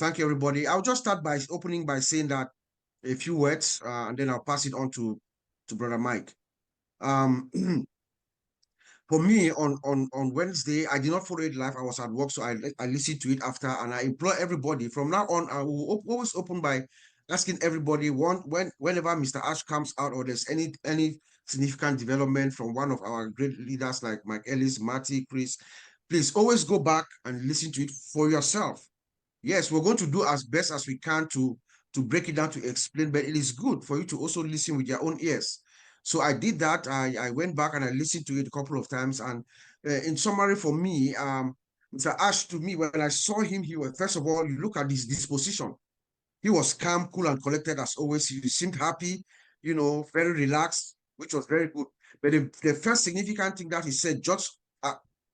thank you, everybody. I'll just start by opening by saying that a few words, and then I'll pass it on to Brother Mike. Um, for me, on Wednesday, I did not follow it live. I was at work, so I listened to it after, and I implore everybody from now on. I will always open by asking everybody whenever Mr. Ash comes out or there's any significant development from one of our great leaders like Mike Ellis, Marty, Chris, please always go back and listen to it for yourself. Yes, we're going to do as best as we can to break it down, to explain, but it is good for you to also listen with your own ears. So I did that. I went back and I listened to it a couple of times. And in summary, for me, Mr. Ash, to me, when I saw him, he was, first of all, you look at his disposition. He was calm, cool, and collected as always. He seemed happy, very relaxed, which was very good. But the first significant thing that he said just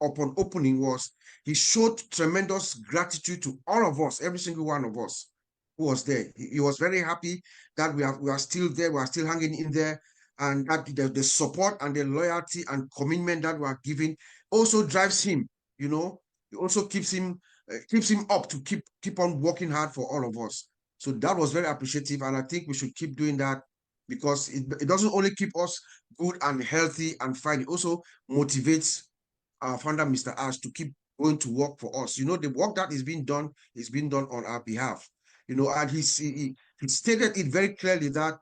upon opening was he showed tremendous gratitude to all of us, every single one of us who was there. He was very happy that we are still there, we are still hanging in there, and that the support and the loyalty and commitment that we are giving also drives him. It also keeps him up to keep on working hard for all of us. So that was very appreciative, and I think we should keep doing that because it doesn't only keep us good and healthy and fine, it also motivates our founder, Mr. Ash, to keep going to work for us. The work that is being done on our behalf. And he stated it very clearly that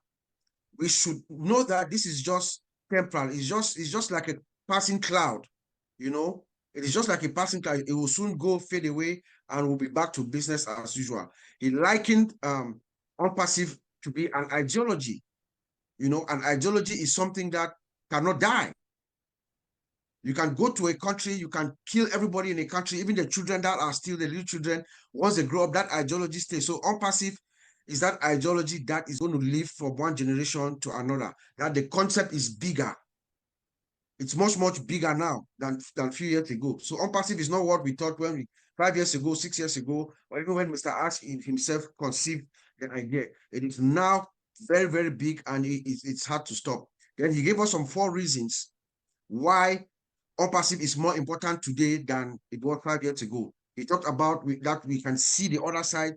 we should know that this is just temporal. It's just like a passing cloud. It is just like a passing cloud. It will soon go, fade away, and we'll be back to business as usual. He likened OnPassive to be an ideology. An ideology is something that cannot die. You can go to a country, you can kill everybody in a country, even the children that are still the little children. Once they grow up, that ideology stays. So OnPassive is that ideology that is going to live from one generation to another. That the concept is bigger. It's much, much bigger now than a few years ago. So OnPassive is not what we thought 5 years ago, 6 years ago, or even when Mr. Ash himself conceived the idea. It is now very, very big, and it's hard to stop. Then he gave us some 4 reasons why OnPassive is more important today than it was 5 years ago. He talked about that we can see the other side.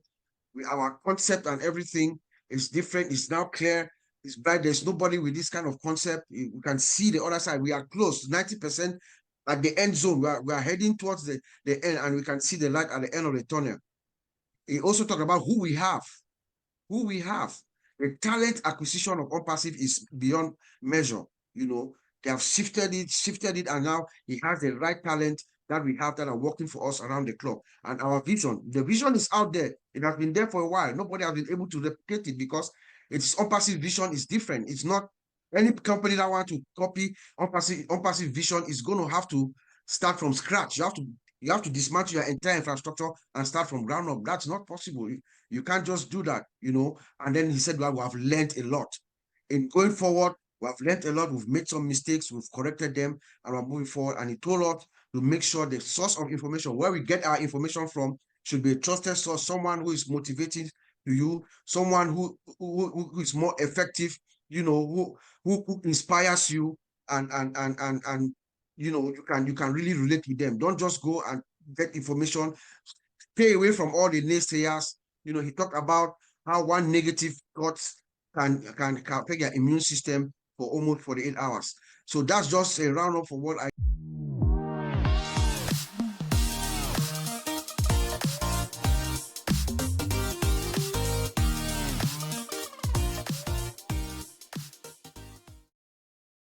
Our concept and everything is different. It's now clear. It's bright. There's nobody with this kind of concept. We can see the other side. We are close, 90% at the end zone. We are heading towards the end, and we can see the light at the end of the tunnel. He also talked about who we have. The talent acquisition of OnPassive is beyond measure. They have shifted it, and now he has the right talent that we have that are working for us around the clock. And our vision, the vision is out there. It has been there for a while. Nobody has been able to replicate it because its OnPassive vision is different. It's not any company that want to copy OnPassive vision is going to have to start from scratch. You have to dismantle your entire infrastructure and start from ground up. That's not possible. You can't just do that, And then he said, well, we have learned a lot. In going forward, we have learned a lot. We've made some mistakes. We've corrected them, and we're moving forward. And he told us to make sure the source of information, where we get our information from, should be a trusted source, someone who is motivating to you, someone who is more effective, who inspires you, and you can really relate with them. Don't just go and get information. Stay away from all the naysayers. He talked about how one negative thought can affect your immune system for almost 48 hours. So that's just a roundup for what I